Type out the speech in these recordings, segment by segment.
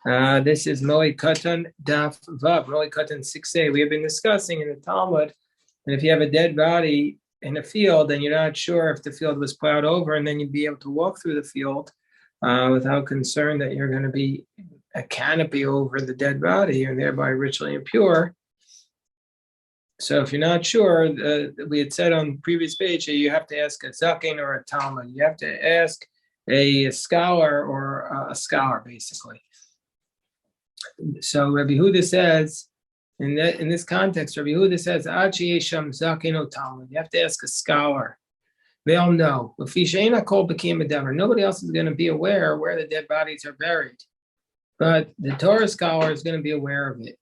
This is Moed Katan Daf Vav, Moed Katan 6a. We have been discussing in the Talmud, and if you have a dead body in a field and you're not sure if the field was plowed over, and then you'd be able to walk through the field without concern that you're going to be a canopy over the dead body and thereby ritually impure. So if you're not sure, we had said on the previous page that you have to ask a zaken or a Talmud. You have to ask a scholar or a scholar, basically. So Rabbi Huda says, in this context, Rabbi Huda says, Achi Yesham Zaken o Talmud. You have to ask a scholar. They'll know. Nobody else is going to be aware where the dead bodies are buried. But the Torah scholar is going to be aware of it.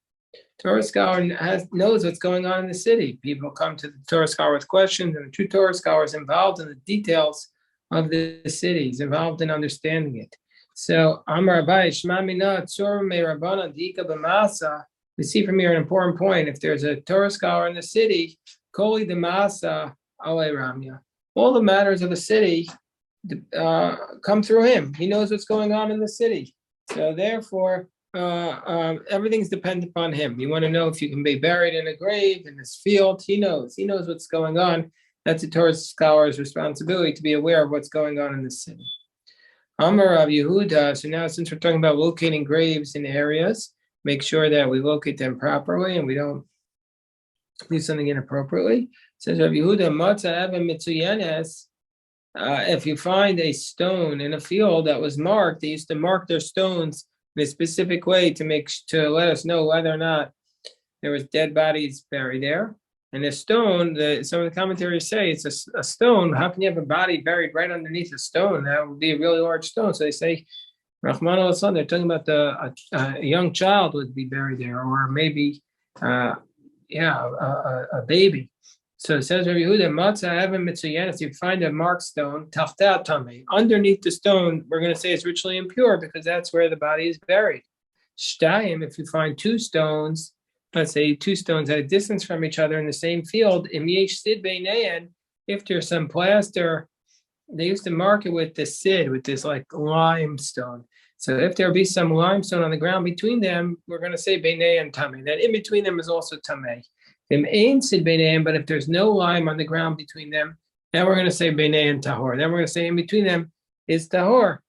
Torah scholar knows what's going on in the city. People come to the Torah scholar with questions, and the true Torah scholar is involved in the details of the city. He's involved in understanding it. So, Amar Abai, Shema Mina, Tzur Me Rabbana, Dika B'Masa. We see from here an important point. If there's a Torah scholar in the city, Koli D'Masa Ale Ramya. All the matters of the city come through him. He knows what's going on in the city. So therefore, everything's dependent upon him. You want to know if you can be buried in a grave, in this field. He knows what's going on. That's a Torah scholar's responsibility to be aware of what's going on in the city. Amar Rav Yehuda. So now, since we're talking about locating graves in areas, make sure that we locate them properly and we don't do something inappropriately. Says Rav Yehuda, Matza Even Mitzuyenes. If you find a stone in a field that was marked, they used to mark their stones in a specific way to let us know whether or not there was dead bodies buried there. And a stone, some of the commentaries say it's a stone. How can you have a body buried right underneath a stone? That would be a really large stone. So they say, Rahman al-San, they're talking about a young child would be buried there, or maybe, a baby. So it says, Rabbi Yehuda, Matzah Even Mitzuyenes, you find a marked stone, Taftat Tamei. Underneath the stone, we're going to say it's ritually impure because that's where the body is buried. Shtayim, if you find two stones, let's say two stones at a distance from each other in the same field, if there's some plaster, they used to mark it with the sid, with this like limestone. So if there be some limestone on the ground between them, we're going to say beinei and tamei. That in between them is also tamei. But if there's no lime on the ground between them, then we're going to say beinei and tahor. Then we're going to say in between them is tahor,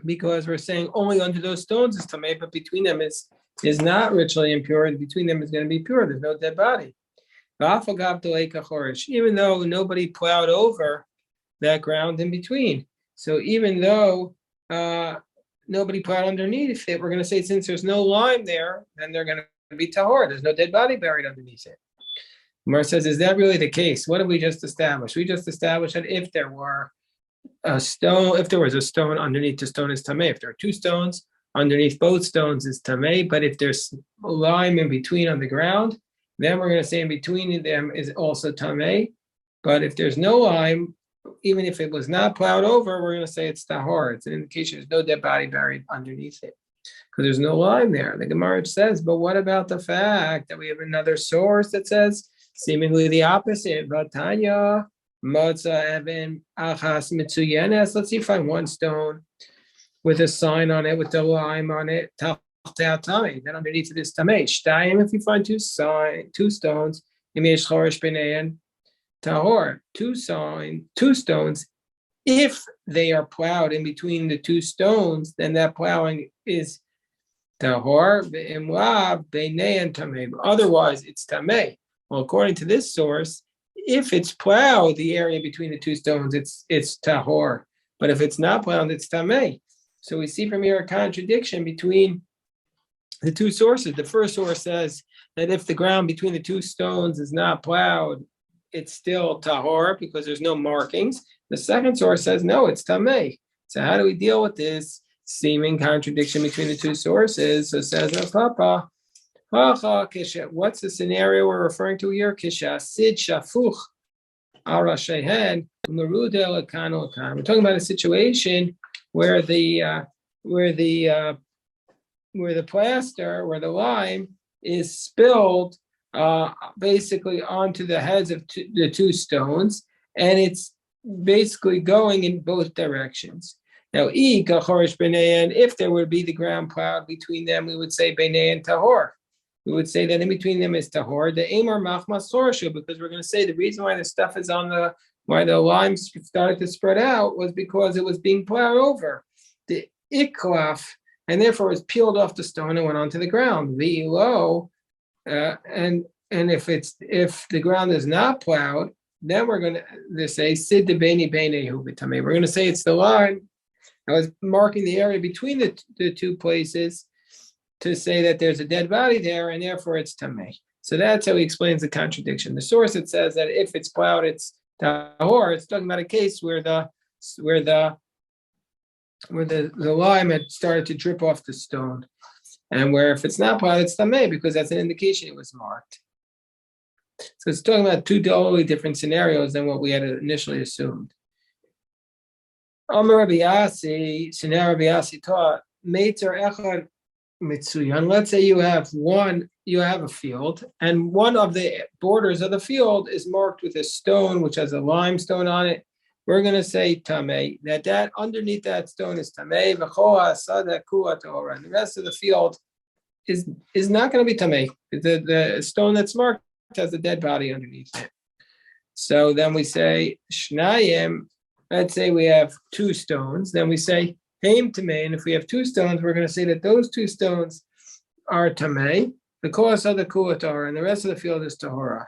because we're saying only under those stones is tamei, but between them is not ritually impure, and between them is going to be pure. There's no dead body. Even though nobody plowed over that ground in between. So even though nobody plowed underneath it, we're going to say since there's no lime there, then they're going to be tahor. There's no dead body buried underneath it. Mar says, is that really the case? What did we just establish? We just established that if there was a stone underneath the stone is tamei. If there are two stones, underneath both stones is tamei, but if there's lime in between on the ground, then we're going to say in between them is also tamei. But if there's no lime, even if it was not plowed over, we're going to say it's tahor. It's an indication there's no dead body buried underneath it because there's no lime there. The Gemara says, but what about the fact that we have another source that says seemingly the opposite? Vatanya, Motza Even Achas Mitzuyenes. Let's see if I find one stone with a sign on it, with the lime on it, then underneath it is tamei. Shtayim, if you find two stones, imish chorish b'nein tahor, two stones, if they are plowed in between the two stones, then that plowing is tahor, v'imlav b'nein tamei. Otherwise, it's tamei. Well, according to this source, if it's plowed, the area between the two stones, it's tahor. But if it's not plowed, it's tamei. So we see from here a contradiction between the two sources. The first source says that if the ground between the two stones is not plowed, it's still tahor because there's no markings. The second source says, no, it's tamei. So how do we deal with this seeming contradiction between the two sources? So it says, Papa, what's the scenario we're referring to here? Kisha sid shafuch al rashehen umerudel ekano ekan. We're talking about a situation where the plaster, where the lime is spilled basically onto the heads of the two stones, and it's basically going in both directions. Now, and if there would be the ground plowed between them, we would say Beinei and Tahor. We would say that in between them is Tahor. The Amar Machmas Sorshu, because we're going to say the reason why the stuff is why the lime started to spread out was because it was being plowed over. The Iklaf, and therefore it was peeled off the stone and went onto the ground. The low, and if the ground is not plowed, then we're going to say Sid de Beni Bene Hubitame. We're going to say it's the line. I was marking the area between the two places to say that there's a dead body there, and therefore it's tamei. So that's how he explains the contradiction. The source, it says that if it's plowed, it's tahor. It's talking about a case where the lime had started to drip off the stone, and where if it's not plowed, it's tamei because that's an indication it was marked. So it's talking about two totally different scenarios than what we had initially assumed. Amar Rabbi Yassi, scenario Rabbi Yassi taught, Meitzer Echad Mitsuyan. Let's say you have a field, and one of the borders of the field is marked with a stone which has a limestone on it. We're going to say Tamei, that underneath that stone is Tamei, V'choa Asada Kua Torah, and the rest of the field is not going to be Tamei. The stone that's marked has a dead body underneath it. So then we say Shnayim. Let's say we have two stones. Then we say Haim Tamei, and if we have two stones, we're going to say that those two stones are Tamei. The Koas of the Kuatar, and the rest of the field is Tahora.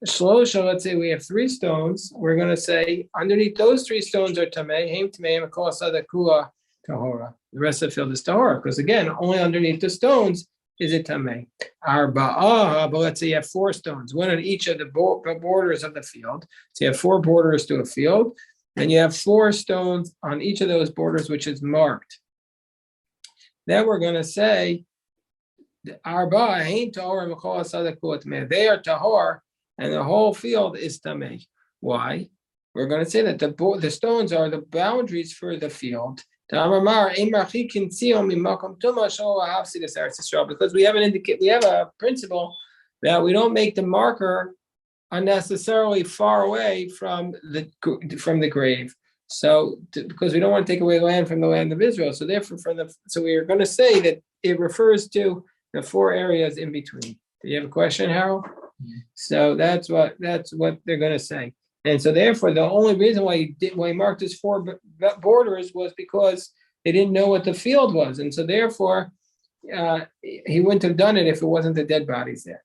Shlosha, let's say we have three stones. We're going to say underneath those three stones are Tamei, Haim Tamei, and the Koas of the Kua Tahora. The rest of the field is Tahora, because again, only underneath the stones is it Tamei. Arba'ah, but let's say you have four stones, one on each of the borders of the field. So you have four borders to a field. And you have four stones on each of those borders, which is marked. Then we're going to say, Arba, they are tahor, and the whole field is tamei. Why? We're going to say that the stones are the boundaries for the field. Because we have a principle that we don't make the marker unnecessarily far away from the grave. So because we don't want to take away land from the land of Israel. So therefore so we are going to say that it refers to the four areas in between. Do you have a question, Harold? Mm-hmm. So that's what they're going to say. And so therefore the only reason why he marked his four borders was because they didn't know what the field was. And so therefore he wouldn't have done it if it wasn't the dead bodies there.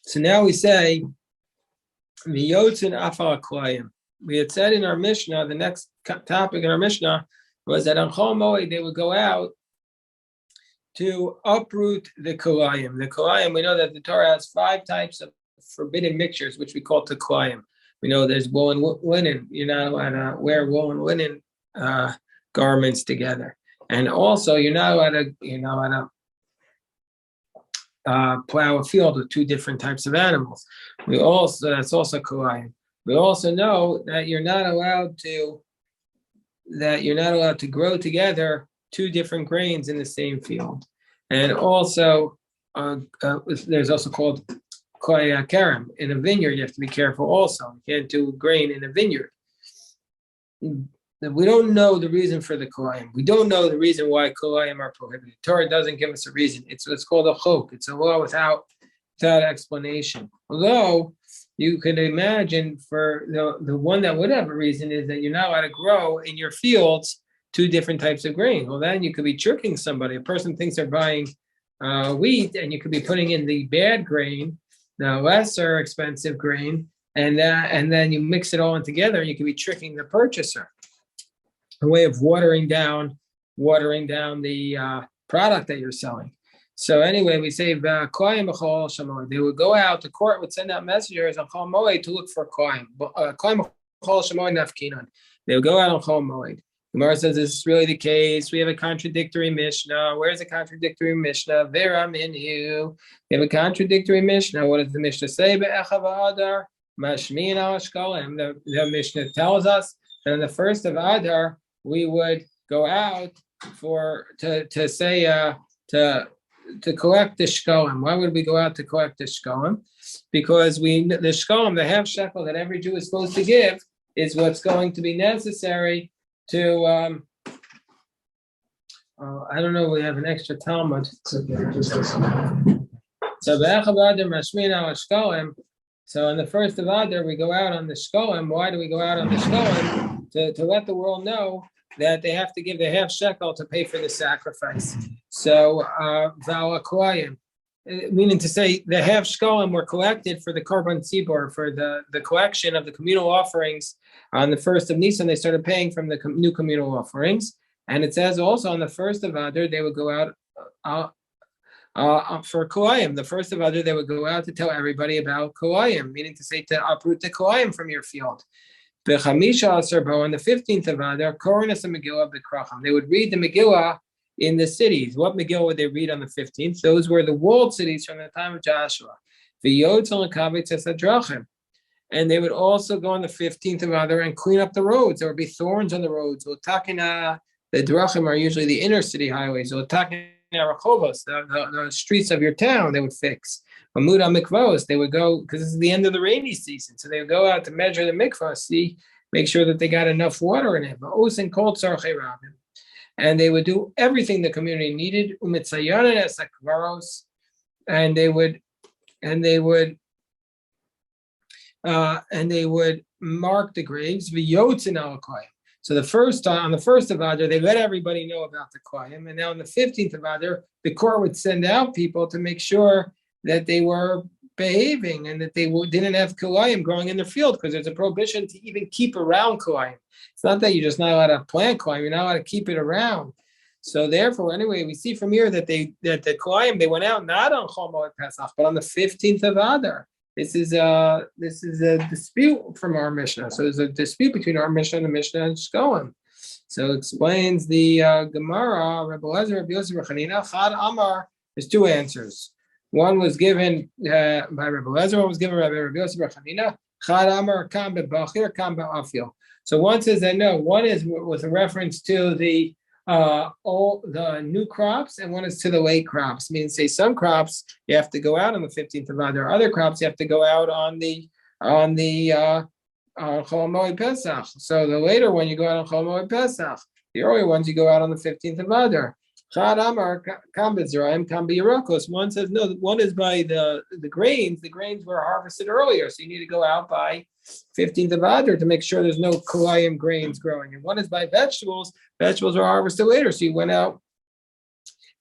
So now we say, we had said in our Mishnah, the next topic in our Mishnah was that on Chol Moed they would go out to uproot the kolayim. The kolayim, we know that the Torah has 5 types of forbidden mixtures, which we call tekolayim. We know there's wool and linen. You're not allowed to wear wool and linen garments together, and also you're not allowed to plow a field with 2 different types of animals. That's also kolayim. We also know that you're not allowed to grow together 2 different grains in the same field. And also there's also called karam. In a vineyard, you have to be careful also. You can't do grain in a vineyard. We don't know the reason for the kolayim. We don't know the reason why kolayim are prohibited. Torah doesn't give us a reason. It's called a chok. It's a law without explanation. Although you could imagine for the one that would have a reason is that you're not allowed to grow in your fields 2 different types of grain. Well, then you could be tricking somebody. A person thinks they're buying wheat, and you could be putting in the bad grain, the lesser expensive grain, and then you mix it all in together, and you could be tricking the purchaser. A way of watering down the product that you're selling. So anyway, we say they would go out. The court would send out messengers on Chol Moed to look for koyim. They would go out on Chol Moed. Gemara says this is really the case. We have a contradictory Mishnah. Where's the contradictory Mishnah? Vera minhu. We have a contradictory Mishnah. What does the Mishnah say? The Mishnah tells us that on the first of Adar we would go out to collect the shkolim. Why would we go out to collect the shkolim? Because the shkolim, the half shekel that every Jew is supposed to give, is what's going to be necessary to. I don't know. We have an extra Talmud. So on the first of Adar, we go out on the Shkolim. Why do we go out on the Shkolim? To let the world know that they have to give the half shekel to pay for the sacrifice. So, meaning to say the half shkolim were collected for the korban tzibor, for the collection of the communal offerings on the first of Nisan. They started paying from the new communal offerings. And it says also on the first of Adar, they would go out for kolayim. The first of Adar, they would go out to tell everybody about kolayim, meaning to say to uproot the kolayim from your field. On the 15th of Adar, Koranas and Megillah b'kracham. They would read the Megillah in the cities. What Megillah would they read on the 15th? Those were the walled cities from the time of Joshua. And they would also go on the 15th of Adar and clean up the roads. There would be thorns on the roads. The drachim are usually the inner city highways. The streets of your town, they would fix. Mamuda mikvos, they would go, because this is the end of the rainy season, so they would go out to measure the mikvos, make sure that they got enough water in it. And they would do everything the community needed. And they would mark the graves. So on the first of Adar, they let everybody know about the kolayim, and now on the 15th of Adar, the court would send out people to make sure that they were behaving and that they didn't have kolayim growing in their field, because there's a prohibition to even keep around kolayim. It's not that you're just not allowed to plant kolayim; you're not allowed to keep it around. So therefore, anyway, we see from here that the kolayim, they went out not on Chol Moed Pesach, but on the 15th of Adar. This is a dispute from our Mishnah. So there's a dispute between our Mishnah and the Mishnah and Shkolim. So it explains the Gemara, Rebbe Lezer, Rebbe Yosef, Chanina, Chad Amar. There's two answers. One was given by Rebbe Lezer, one was given by Rebbe Yosef, Chanina. Chad Amar kam be'bachir, kam be'afil. So one says that no, one is with a reference to the all the new crops, and one is to the late crops. Meaning, say some crops you have to go out on the 15th of Adar. Other crops you have to go out on the Chol Moed Pesach. So the later one you go out on Chol Moed Pesach. The earlier ones you go out on the 15th of Adar. Chad Amar kam be'zraim, kam be'yerakos. One says no. One is by the grains. The grains were harvested earlier, so you need to go out by 15th of Adar to make sure there's no kolayim grains growing. And one is by vegetables. Vegetables are harvested later, so you went out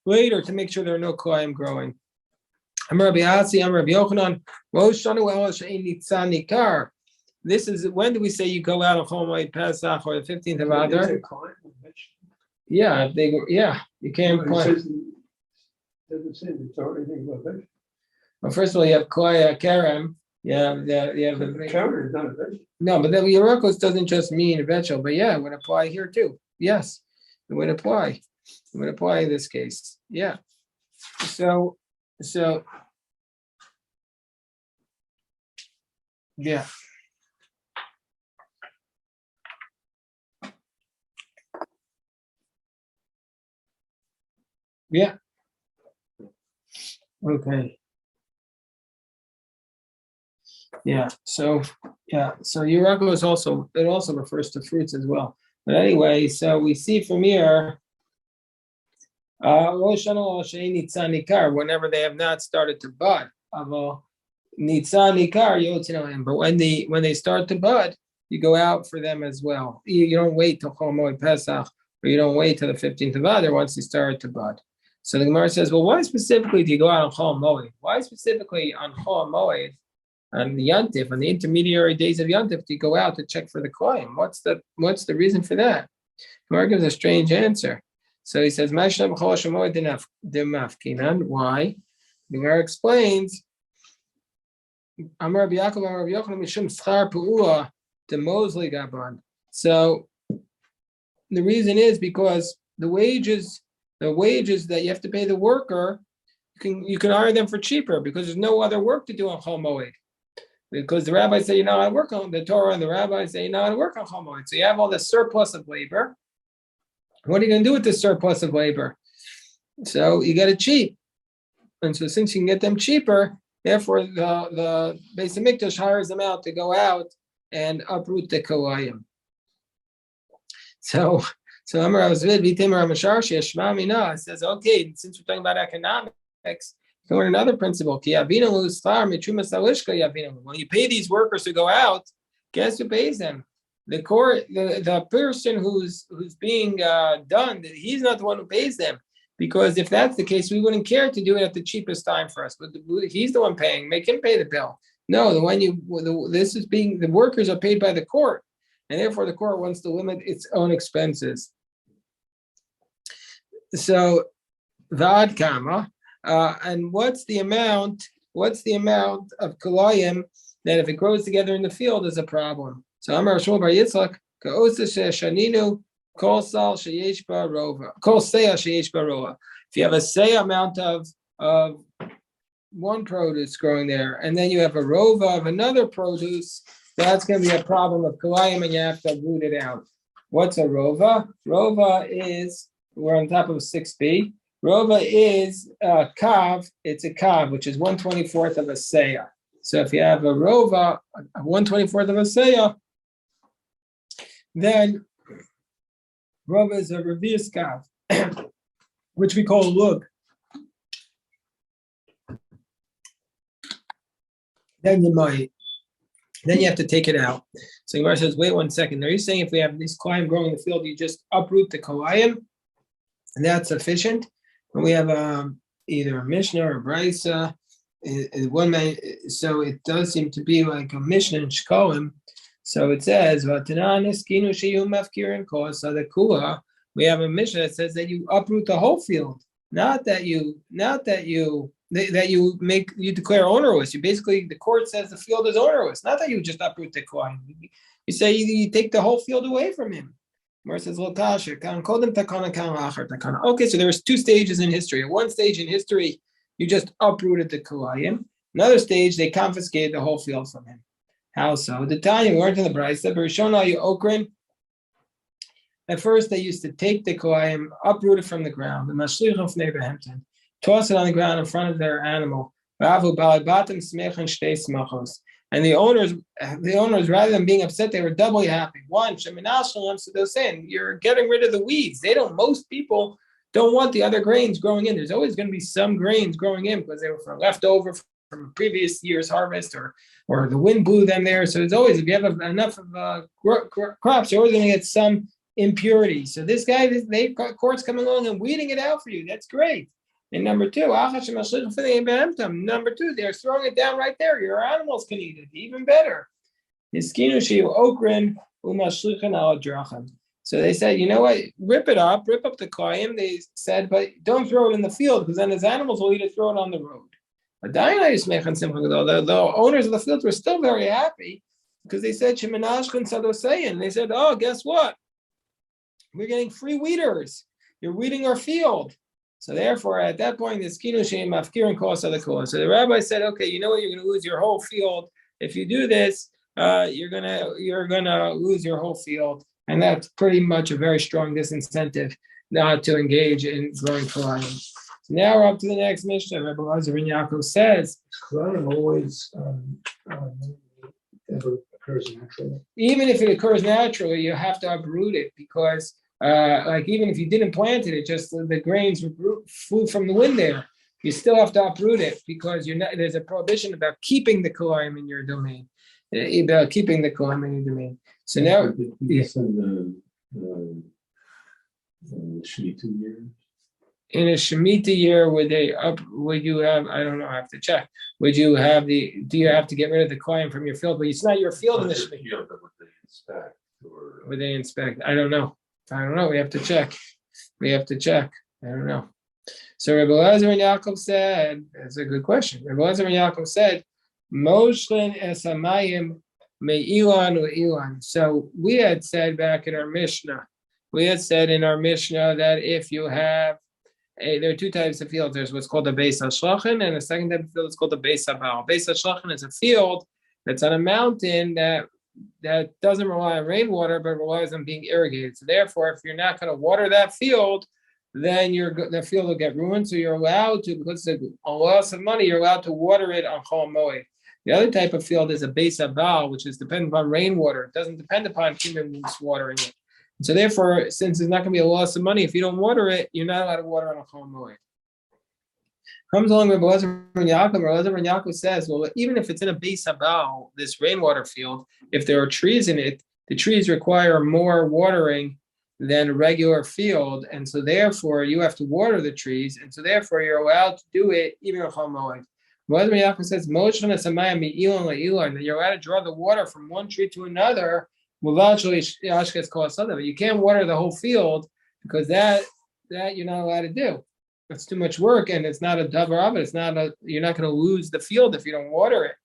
later to make sure there are no kolayim growing. Amar Rabbi Asi, Amar Rabbi Yochanan, this is, when do we say you go out on Chol Moed Pesach or the 15th of Adar? Yeah, you can't plant. Doesn't say the Torah anything about vegetable. Well, first of all, you have koya kerem. You have the Carrot is not a vegetable. No, but the yerakos doesn't just mean a vegetable, but yeah, it would apply here too. Yes, it would apply. It would apply in this case. Yeah. So yeah. Yeah. Okay. Yeah. So Yerago is also, it also refers to fruits as well. But anyway, so we see from here, whenever they have not started to bud, but when they start to bud, you go out for them as well. You don't wait till Chol Moed Pesach, or you don't wait till the 15th of Adar once they start to bud. So the Gemara says, well, why specifically do you go out on Chol Moed? Why specifically on Chol Moed, on the Yantif, on the intermediary days of Yantif, do you go out to check for the kolayim? What's the reason for that? Gemara gives a strange answer. So he says, why? The Gemara explains, so the reason is because the wages that you have to pay the worker, you can hire them for cheaper because there's no other work to do on Chol Moed. Because the rabbis say you're not allowed to work on the Torah, and the rabbis say you're not allowed to work on Chol Moed. So you have all this surplus of labor. What are you going to do with this surplus of labor? So you get it cheap. And so since you can get them cheaper, therefore the Beis Hamikdash hires them out to go out and uproot the kolayim. So Amar Azvid Vitimar Amasharshi Shma Mina says, okay, since we're talking about economics, you can learn another principle. When you pay these workers to go out, guess who pays them? The person who's being done, he's not the one who pays them. Because if that's the case, we wouldn't care to do it at the cheapest time for us. But he's the one paying. Make him pay the bill. No, the workers are paid by the court, and therefore the court wants to limit its own expenses. So, vad kama, and what's the amount of kolayim that if it grows together in the field is a problem? So Amar Shmuel Bar Yitzchak ka'osa she'shaninu kol sal sheyesh ba rova kol seya sheyesh ba rova. If you have a say amount of one produce growing there, and then you have a rova of another produce, that's going to be a problem of kolayim, and you have to root it out. What's a rova? Rova is, we're on top of 6b. Rova is a kav. It's a kav, which is 1/24 of a seya. So if you have a rova, 1/24 of a seya, then rova is a revius kav, which we call lug. Then you have to take it out. So Gemara says, wait 1 second. Are you saying if we have this kolayim growing in the field, you just uproot the kolayim, and that's sufficient? When we have either a Mishnah or a Brisa, so it does seem to be like a Mishnah in Shkolim. So it says, we have a Mishnah that says that you uproot the whole field, not that you declare onerous. You basically, the court says the field is onerous, not that you just uproot the kohen. You say you take the whole field away from him. Where it says, okay, so there was 2 stages in history. At one stage in history, you just uprooted the kolayim. Another stage, they confiscated the whole field from him. How so? The time you learned in the Brisa, at first they used to take the kolayim, uproot it from the ground, toss it on the ground in front of their animal. And the owners, rather than being upset, they were doubly happy. One, so they're saying, you're getting rid of the weeds. Most people don't want the other grains growing in. There's always going to be some grains growing in because they were left over from previous year's harvest, or the wind blew them there. So it's always, if you have enough of crops, you're always going to get some impurity. So this guy, court's coming along and weeding it out for you. That's great. And number 2, they're throwing it down right there. Your animals can eat it. Even better. So they said, you know what? Rip it up, rip up the kolayim. They said, but don't throw it in the field because then his animals will eat it. Throw it on the road. But the owners of the field were still very happy because they said, they said, oh, guess what? We're getting free weeders. You're weeding our field. So therefore, at that point, the skinu sheim mafkirin kos adakol. So the rabbi said, okay, you know what? You're going to lose your whole field if you do this. You're gonna lose your whole field, and that's pretty much a very strong disincentive not to engage in growing kolayim. So now we're up to the next Mishnah. Rabbi Elazar ben Yaakov says, kolayim always ever occurs naturally. Even if it occurs naturally, you have to uproot it because. Like even if you didn't plant it, it just the grains flew from the wind there. You still have to uproot it because there's a prohibition about keeping the kolayim in your domain. About keeping the kolayim in your domain. So now, Shemitah year. In a Shemitah year, would you have? I don't know. I have to check. Do you have to get rid of the kolayim from your field? But it's not your field in the Shemitah. Would they inspect? I don't know. We have to check. I don't know. So Rabbi Elazar ben Yaakov said, that's a good question. Rabbi Elazar ben Yaakov said, Moshlen esamayim me'ilan u'ilan. So we had said back in our Mishnah, that if you have, there are 2 types of fields. There's what's called a Beis HaShlachin, and the second type of field is called a Beis HaBaal. Beis HaShlachin is a field that's on a mountain that doesn't rely on rainwater, but relies on being irrigated. So therefore, if you're not going to water that field, then the field will get ruined. So you're allowed to, because it's a loss of money, you're allowed to water it on Chol Moed. The other type of field is a base aval, which is dependent upon rainwater. It doesn't depend upon human watering it. So therefore, since there's not going to be a loss of money, if you don't water it, you're not allowed to water on a Chol Moed. Comes along with Elazar and Yaakov. Elazar and Yaakov says, well, even if it's in a base habal, this rainwater field, if there are trees in it, the trees require more watering than a regular field, and so therefore you have to water the trees, and so therefore you're allowed to do it even on Chol Moed. Elazar and Yaakov says, that you're allowed to draw the water from one tree to another. But you can't water the whole field because that you're not allowed to do. It's too much work, and it's not a davar of it. It's not you're not going to lose the field if you don't water it.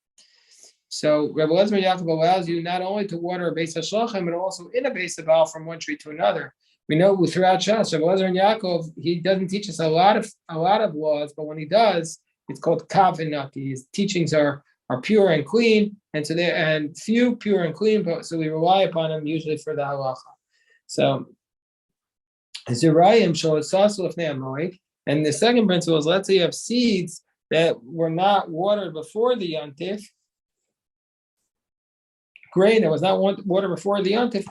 So Rebbe Elazar Yaakov allows you not only to water a base hashlachem, but also in a base habal from one tree to another. We know throughout Shas, Rebbe Elazar and Yaakov, he doesn't teach us a lot of laws, but when he does, it's called kav and naki. His teachings are pure and clean, and so and few pure and clean, but so we rely upon him usually for the halacha. So Zirayim shel sasul lefnei hamoed. And the second principle is, let's say you have seeds that were not watered before the yontif, grain that was not watered before the yontif,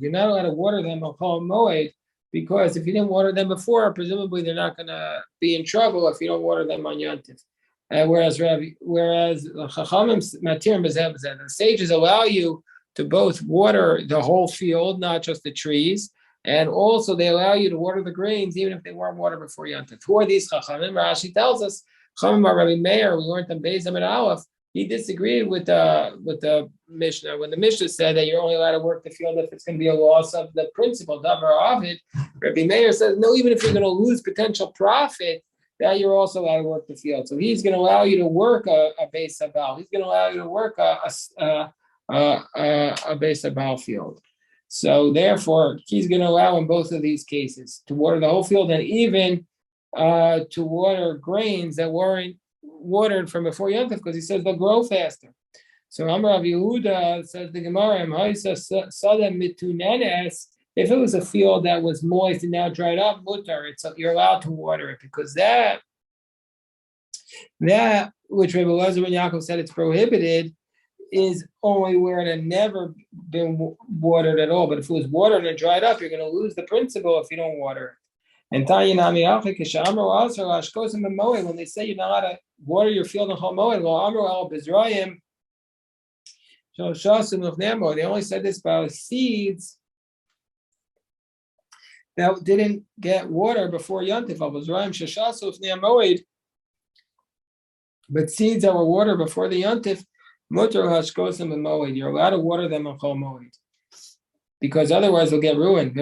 you're not allowed to water them on Chol Moed, because if you didn't water them before, presumably they're not going to be in trouble if you don't water them on yontif. Whereas Chachamim Matir B'zeh, the sages allow you to both water the whole field, not just the trees, and also they allow you to water the grains even if they weren't watered before Yontif. Who are these Chachamim? Rashi tells us, Chachamim are Rabbi Meir, we learned them Beis and Aleph. He disagreed with the Mishnah when the Mishnah said that you're only allowed to work the field if it's going to be a loss of the principal davar of it. Rabbi Meir says no, even if you're going to lose potential profit, that you're also allowed to work the field. So he's going to allow you to work a base habal. He's going to allow you to work a base habal field. So therefore, he's going to allow in both of these cases to water the whole field and even to water grains that weren't watered from before Yontif, because he says they'll grow faster. So Amar Rav Yehuda says the Gemara, if it was a field that was moist and now dried up, mutar, you're allowed to water it, because that which Rebbe Elazar and Yaakov said it's prohibited is only where it had never been watered at all. But if it was watered and dried up, you're going to lose the principle if you don't water it. And when they say you're not allowed to water your field in Chol Moed, they only said this about seeds that didn't get water before Yontif. But seeds that were watered before the Yontif, you're allowed to water them on Chol Moed, because otherwise they'll get ruined.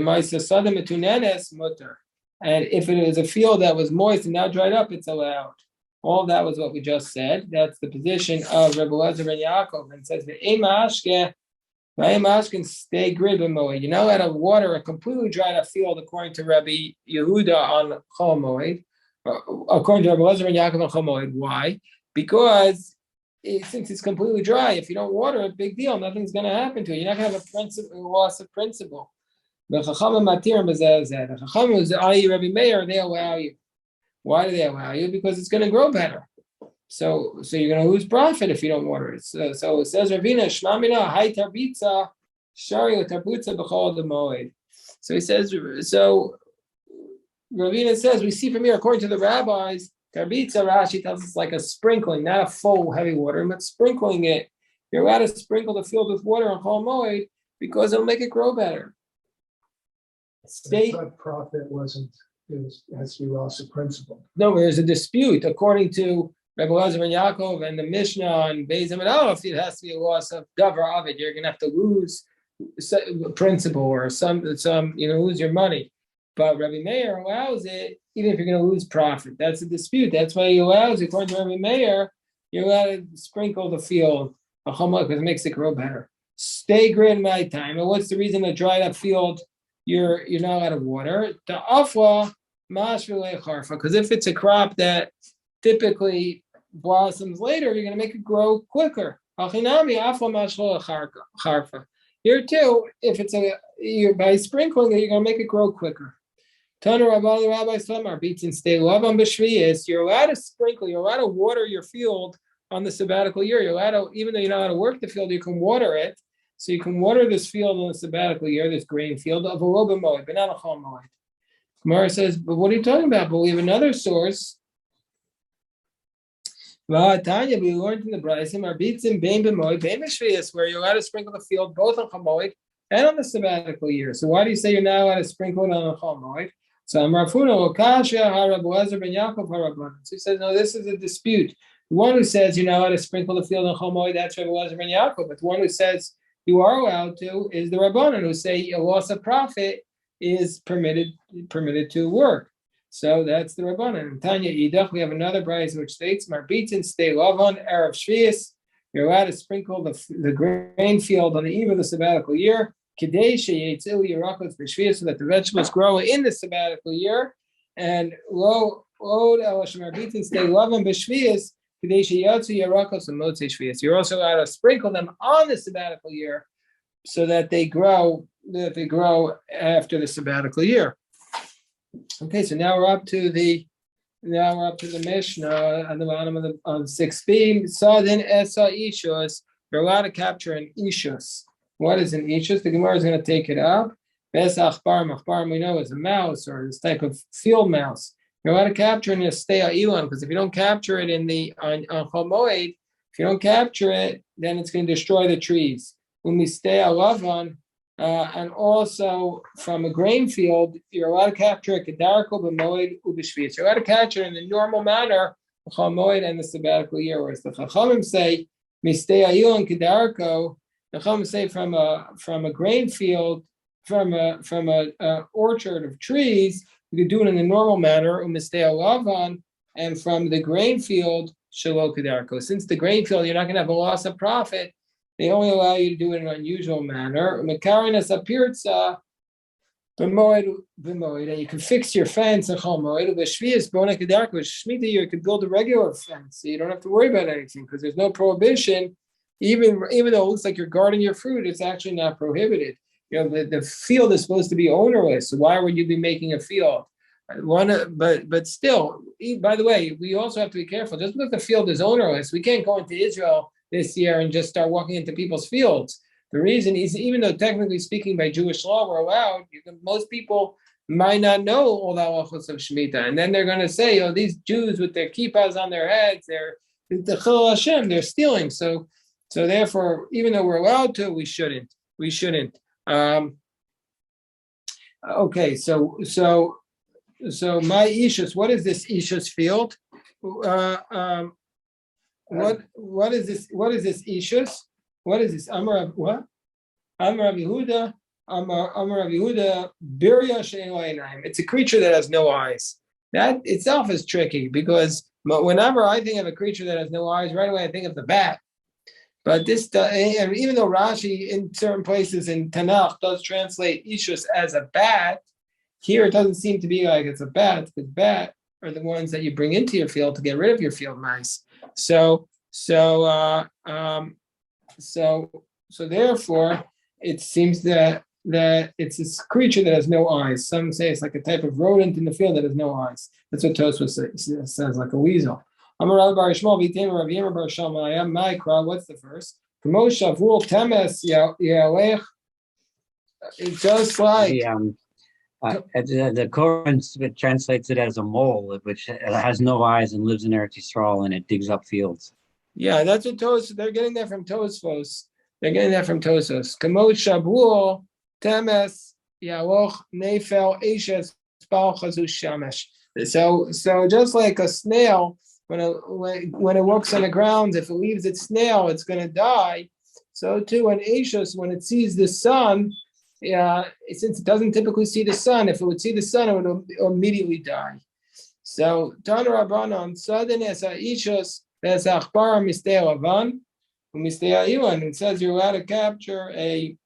And if it is a field that was moist and now dried up, it's allowed. All that was what we just said. That's the position of Rebbe Elazar and Yaakov, and says the can stay grid b'moed. You're not allowed to water a completely dried up field according to Rabbi Yehuda on Chol Moed, according to Rebbe Elazar and Yaakov on Chol Moed. Why? Because since it's completely dry, if you don't water it, big deal, nothing's going to happen to it. You're not going to have a loss of principle. The Chachamim Matir B'zeh, the Chachamim, i.e. Rabbi Meir, they allow you. Why do they allow you? Because it's going to grow better. So you're going to lose profit if you don't water it. So it says Ravina Shmamina Hai Tarbitza Shari Tarbutza B'chol the Moed. So he says. So Ravina says we see from here, according to the rabbis, Tarbitza, Rashi tells us, like a sprinkling, not a full heavy water, but sprinkling it. You're allowed to sprinkle the field with water on Chol Moed because it'll make it grow better. State profit has to be loss of principle. No, there's a dispute. According to Rebbe Elazar and Yaakov and the Mishnah and Beis and Aleph, it has to be a loss of davar of it. You're going to have to lose principle or some lose your money. But Rabbi Meir allows it even if you're going to lose profit. That's a dispute. That's why he allows it. According to Rabbi Meir, you're allowed to sprinkle the field because it makes it grow better. Stay grid my time. And what's the reason the dried up field you're not allowed to water? The afla mashvile charfa, because if it's a crop that typically blossoms later, you're going to make it grow quicker. Achinami afla mashvile charfa. Here too, if it's by sprinkling it, you're going to make it grow quicker. Tana Rabbi the Rabbi Samar beats and stay love on b'shviyas. You're allowed to sprinkle. You're allowed to water your field on the sabbatical year. You're allowed to, even though you're not allowed to work the field, you can water it. So you can water this field on the sabbatical year, this grain field of a roba moed, but not a chol moed. Gemara says, but what are you talking about? But we have another source. Tanya, we learned in the Braisim, Arbitzim, Bein B'moed, Bein B'shvius, where you're allowed to sprinkle the field both on chol moed and on the sabbatical year. So why do you say you're not allowed to sprinkle it on a chol moed? So Amrafuna, Okashia, Harab Lezer Ben Yaakov, Harabban. So he says, no, this is a dispute. The one who says you're not allowed to sprinkle the field on chol moed, that's Rabbi Lezer Ben Yaakov. But the one who says you are allowed to is the Rabbanan, who say a loss of profit is permitted to work. So that's the Rabbanan. Tanya Yidach, we have another brayz which states, Marbitin stay lavon erev shvius. You're allowed to sprinkle the grain field on the eve of the sabbatical year, Kidei sheyetzilu yerakos b'shvius, so that the vegetables grow in the sabbatical year. And lo elash marbitin stay lavon b'shvius, Kidei sheyatzu yerakos and motzei shvius. You're also allowed to sprinkle them on the sabbatical year, so that they grow after the sabbatical year. Okay, so now we're up to the Mishnah on the bottom of 6b. Sadin esa ishus. You're allowed to capture an ishus. What is an ishus? The Gemara is going to take it up. Bes achbar, machbar we know is a mouse or this type of field mouse. You're allowed to capture in a steya ilan, because if you don't capture it on chol moed, if you don't capture it, then it's going to destroy the trees. When we stay alavan. And also from a grain field, you're allowed to capture a kedarko b'moed u'b'shvius. You're allowed to capture it in the normal manner, chol moed and the sabbatical year. Whereas the chachamim say mistei ayilon kedarko. The chachamim say from a grain field, from a orchard of trees, you could do it in the normal manner u'mistei alavan, and from the grain field shelo kedarko. Since the grain field, you're not going to have a loss of profit. They only allow you to do it in an unusual manner. And you can fix your fence in chol moed. Shmita, you could build a regular fence, so you don't have to worry about anything because there's no prohibition. Even though it looks like you're guarding your fruit, it's actually not prohibited. You know, the field is supposed to be ownerless. So why would you be making a field? But still, by the way, we also have to be careful. Just because the field is ownerless, we can't go into Israel this year and just start walking into people's fields. The reason is, even though technically speaking by Jewish law we're allowed, most people might not know all the halachos of Shemitah, and then they're going to say, "Oh, these Jews with their kippas on their heads, the Chil Hashem, they're stealing." So therefore, even though we're allowed to, we shouldn't. Okay, so my ishus. What is this ishus field? What is this? What is this ishus? What is this? Amar what? Amar Yehuda. Amar Yehuda. Birya she'en lo einayim. It's a creature that has no eyes. That itself is tricky because whenever I think of a creature that has no eyes, right away I think of the bat. But this, and even though Rashi in certain places in Tanakh does translate ishus as a bat, here it doesn't seem to be like it's a bat. Because bat are the ones that you bring into your field to get rid of your field mice. So therefore, it seems that it's this creature that has no eyes. Some say it's like a type of rodent in the field that has no eyes. That's what Tosfos says, like a weasel. What's the verse? It's just like the Quran translates it as a mole, which has no eyes and lives in Eretz Yisrael, and it digs up fields. Yeah, that's what Tosfos. They're getting that from Tosfos. Kamot Shavuot Temes Yaloch Nefel Eshes Bal Chazu Shamesh. So just like a snail, when it walks on the ground, if it leaves its snail, it's going to die. So too, an Eshes, when it sees the sun, since it doesn't typically see the sun, if it would see the sun, it would immediately die. So Tan Rabbanon Sadin Esa Ishus Ves Achbar Mistei Lavan Umistei Ilan. It says you're allowed to capture a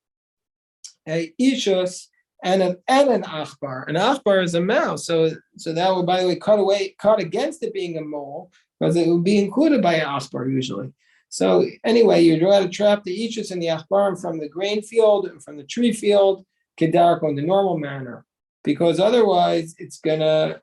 Ishus and an Achbar. An Achbar is a mouse, so that would, by the way, cut against it being a mole, because it would be included by an Achbar usually. So anyway, you're allowed to trap the Ishus and the Achbarim from the grain field, from the tree field, Kedarko in the normal manner, because otherwise it's gonna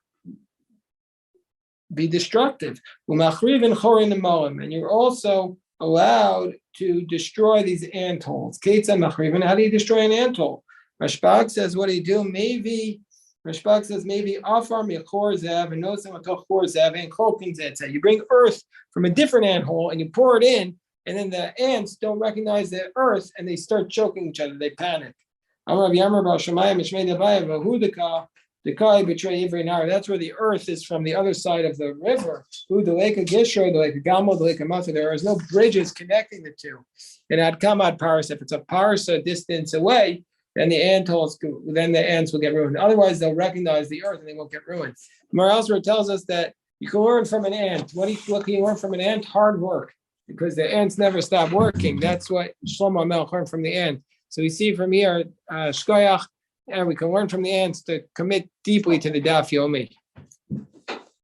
be destructive. And you're also allowed to destroy these ant holes. How do you destroy an ant hole? Rashbag says, what do you do? Maybe Rashbag says maybe afar mechor zev and nosem atachor zev and chopin zetzeh. You bring earth from a different ant hole and you pour it in, and then the ants don't recognize the earth and they start choking each other. They panic. That's where the earth is from the other side of the river. The lake of Gishro, the lake of Gamo, the lake of Mata. There is no bridges connecting the two. And at Kamad Paris, if it's a parsa distance away, then the ants will get ruined. Otherwise, they'll recognize the earth and they won't get ruined. Mar elsewhere tells us that you can learn from an ant. What can you learn from an ant? Hard work, because the ants never stop working. That's what Shlomo Melech learned from the ant. So we see from here, Shkoyach, and we can learn from the ants to commit deeply to the Daf Yomi.